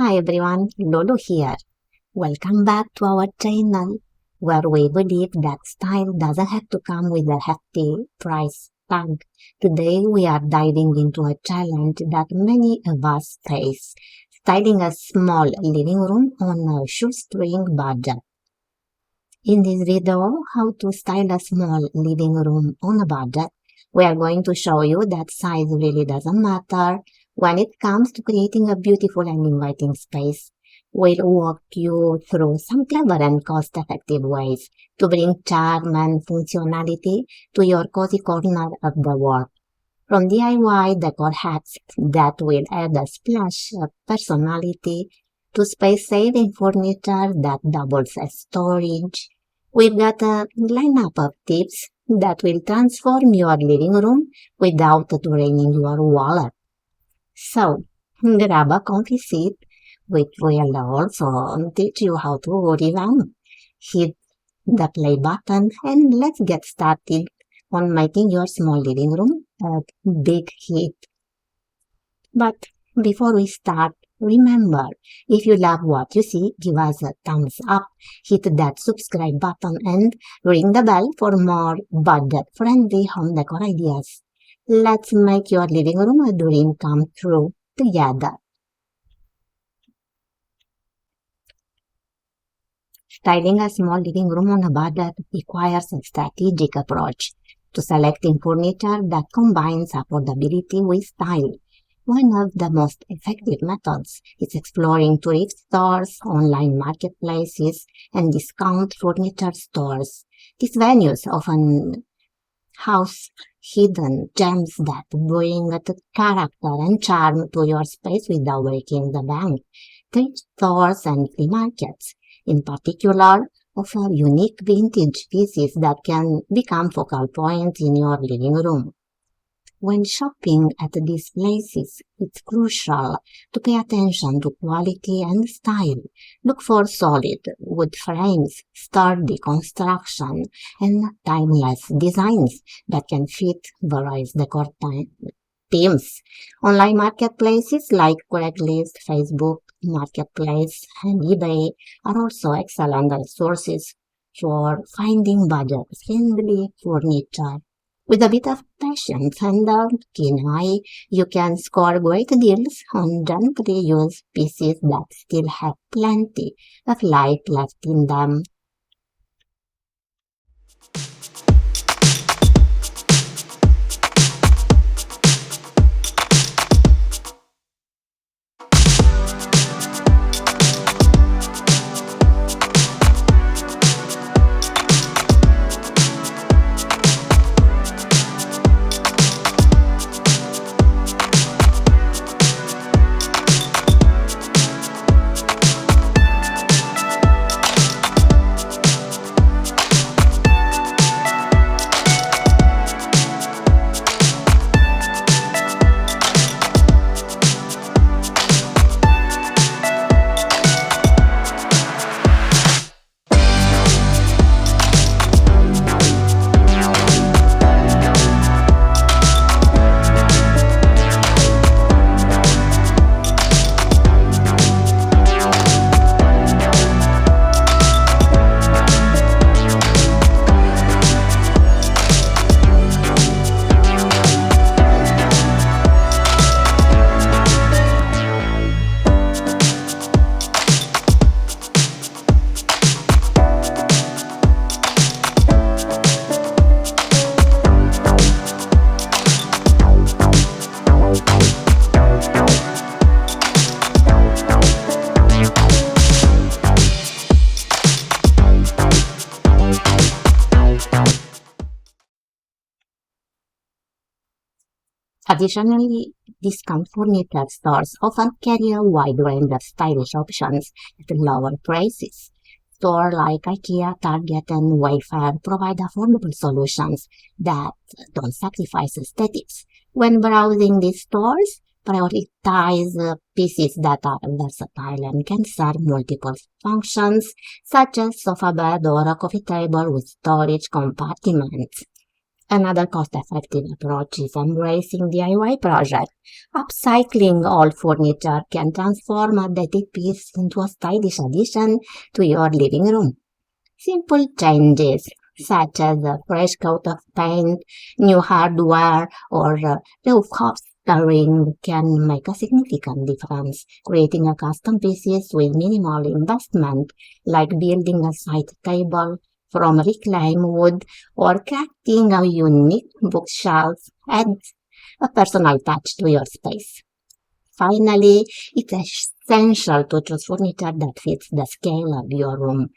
Hi everyone, Lolo here. Welcome back to our channel where we believe that style doesn't have to come with a hefty price tag. Today we are diving into a challenge that many of us face, styling a small living room on a shoestring budget. In this video, how to style a small living room on a budget, we are going to show you that size really doesn't matter when it comes to creating a beautiful and inviting space. We'll walk you through some clever and cost-effective ways to bring charm and functionality to your cozy corner of the world. From DIY decor hacks that will add a splash of personality to space-saving furniture that doubles as storage, we've got a lineup of tips that will transform your living room without draining your wallet. So, grab a comfy seat, which will also teach you how to revamp. Hit the play button and let's get started on making your small living room a big hit. But before we start, remember, if you love what you see, give us a thumbs up, hit that subscribe button and ring the bell for more budget-friendly home decor ideas. Let's make your living room a dream come true together. Styling a small living room on a budget requires a strategic approach to selecting furniture that combines affordability with style. One of the most effective methods is exploring thrift stores, online marketplaces, and discount furniture stores. These venues often house hidden gems that bring character and charm to your space without breaking the bank. Thrift stores and flea markets, in particular, offer unique vintage pieces that can become focal points in your living room. When shopping at these places, it's crucial to pay attention to quality and style. Look for solid wood frames, sturdy construction, and timeless designs that can fit various decor themes. Online marketplaces like Craigslist, Facebook Marketplace, and eBay are also excellent sources for finding budget-friendly furniture. With a bit of patience and a keen eye, you can score great deals on gently used pieces that still have plenty of life left in them. Additionally, discount furniture stores often carry a wide range of stylish options at lower prices. Stores like IKEA, Target, and Wayfair provide affordable solutions that don't sacrifice aesthetics. When browsing these stores, prioritize pieces that are versatile and can serve multiple functions, such as sofa bed or a coffee table with storage compartments. Another cost-effective approach is embracing DIY projects. Upcycling old furniture can transform a dated piece into a stylish addition to your living room. Simple changes such as a fresh coat of paint, new hardware, or roof upholstering can make a significant difference. Creating a custom pieces with minimal investment, like building a side table from reclaimed wood or crafting a unique bookshelf, adds a personal touch to your space. Finally, it's essential to choose furniture that fits the scale of your room.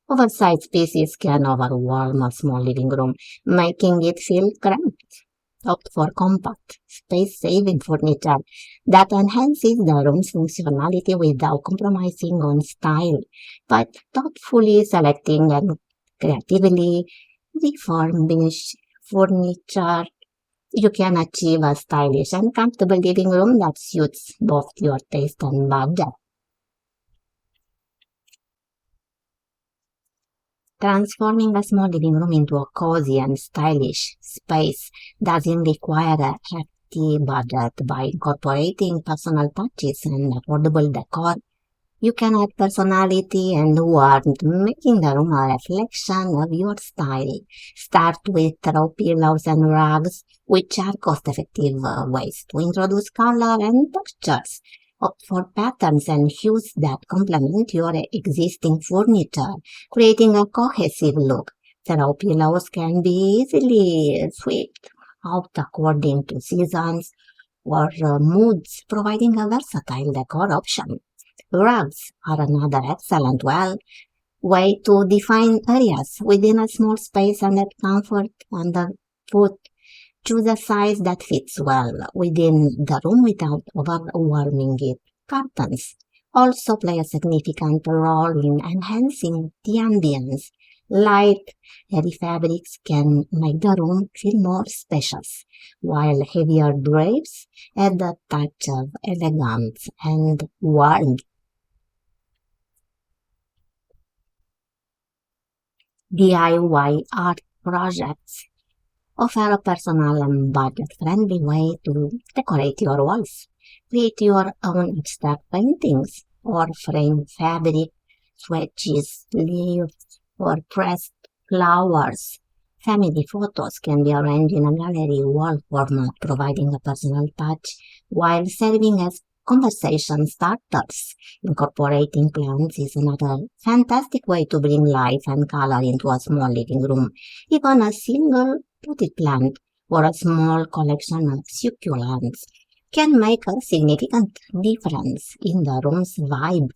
Oversized pieces can overwhelm a small living room, making it feel cramped. Opt for compact, space-saving furniture that enhances the room's functionality without compromising on style, but thoughtfully selecting and creatively refurbish furniture. You can achieve a stylish and comfortable living room that suits both your taste and budget. Transforming a small living room into a cozy and stylish space doesn't require a hefty budget. By incorporating personal touches and affordable decor, you can add personality and warmth, making the room a reflection of your style. Start with throw pillows and rugs, which are cost-effective ways to introduce color and textures. Opt for patterns and hues that complement your existing furniture, creating a cohesive look. Throw pillows can be easily swapped out according to seasons or moods, providing a versatile decor option. Rugs are another excellent way to define areas within a small space and add comfort underfoot. Choose a size that fits well within the room without overwhelming it. Curtains also play a significant role in enhancing the ambience. Light, airy fabrics can make the room feel more spacious, while heavier drapes add a touch of elegance and warmth. DIY art projects offer a personal and budget-friendly way to decorate your walls. Create your own abstract paintings or frame fabric, swatches, leaves, or pressed flowers. Family photos can be arranged in a gallery wall format, providing a personal touch while serving as conversation starters. Incorporating plants is another fantastic way to bring life and color into a small living room. Even a single potted plant or a small collection of succulents can make a significant difference in the room's vibe.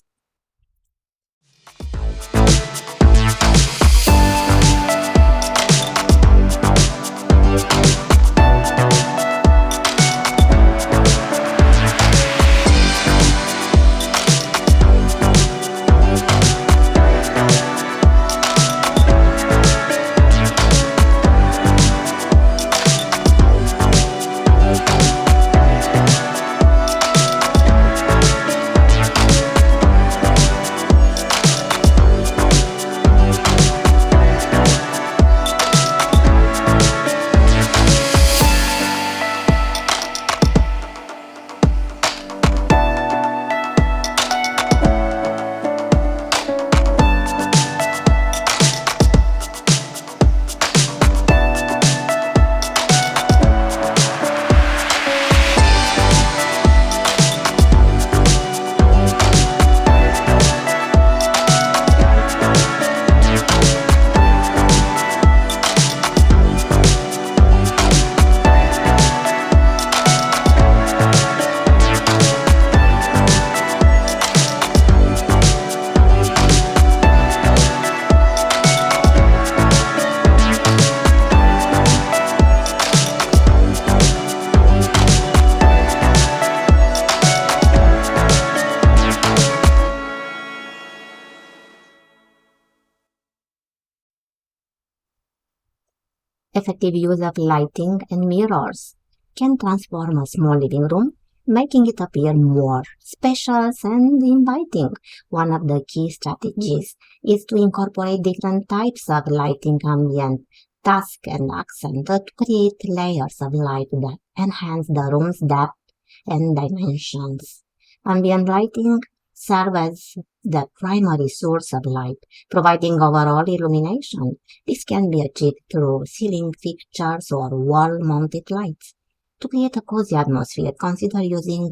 Effective use of lighting and mirrors can transform a small living room, making it appear more spacious and inviting. One of the key strategies is to incorporate different types of lighting ambient task and accent to create layers of light that enhance the room's depth and dimensions. Ambient lighting serves as the primary source of light, providing overall illumination. This can be achieved through ceiling fixtures or wall-mounted lights. To create a cozy atmosphere, consider using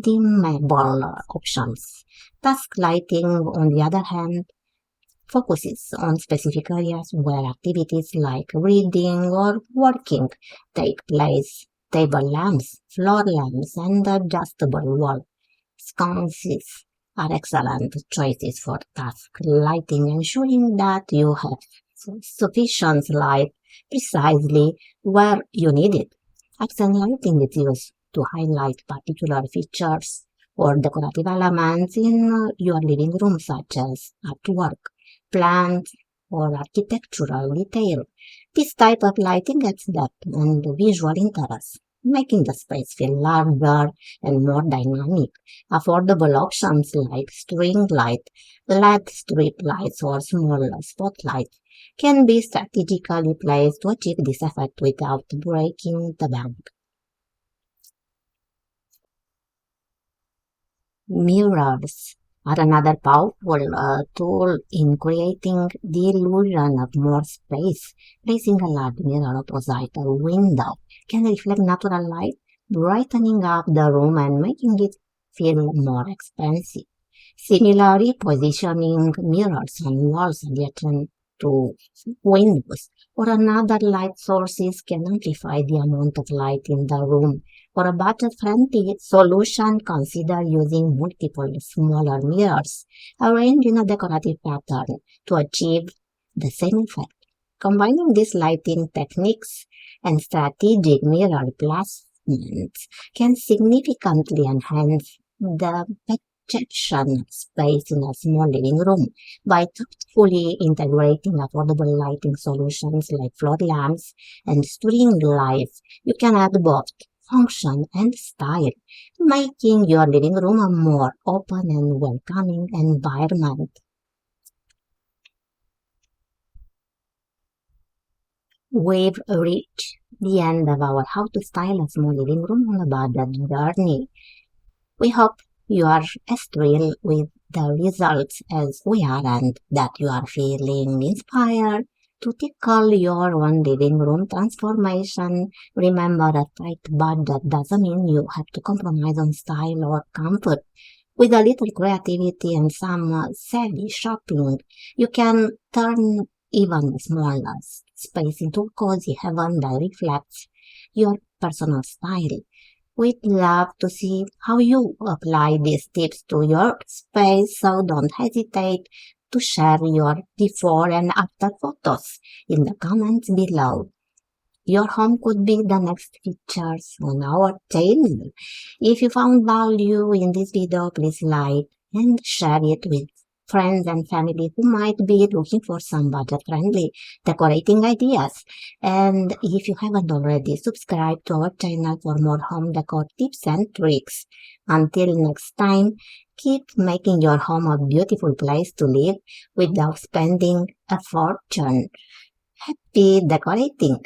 dimmable options. Task lighting, on the other hand, focuses on specific areas where activities like reading or working take place. Table lamps, floor lamps, and adjustable wall sconces are excellent choices for task lighting, ensuring that you have sufficient light precisely where you need it. Accent lighting is used to highlight particular features or decorative elements in your living room, such as artwork, plants, or architectural detail. This type of lighting adds depth and visual interest, making the space feel larger and more dynamic. Affordable options like string light, LED strip lights, or smaller spotlights can be strategically placed to achieve this effect without breaking the bank. Mirrors are another powerful tool in creating the illusion of more space. Placing a large mirror opposite a window can reflect natural light, brightening up the room and making it feel more expansive. Similarly, positioning mirrors on walls adjacent to windows or another light sources can amplify the amount of light in the room. For a budget-friendly solution, consider using multiple smaller mirrors arranged in a decorative pattern to achieve the same effect. Combining these lighting techniques and strategic mirror placements can significantly enhance the projection space in a small living room. By thoughtfully integrating affordable lighting solutions like floor lamps and string lights, you can add both function and style, making your living room a more open and welcoming environment. We've reached the end of our How to Style a Small Living Room on a Budget journey. We hope you are as thrilled with the results as we are and that you are feeling inspired to tackle your own living room transformation. Remember, a tight budget doesn't mean you have to compromise on style or comfort. With a little creativity and some savvy shopping, you can turn even a small space into cozy heaven that reflects your personal style. We'd love to see how you apply these tips to your space, so don't hesitate to share your before and after photos in the comments below. Your home could be the next features on our channel. If you found value in this video, please like and share it with friends and family who might be looking for some budget-friendly decorating ideas. And if you haven't already, subscribe to our channel for more home decor tips and tricks. Until next time, keep making your home a beautiful place to live without spending a fortune. Happy decorating!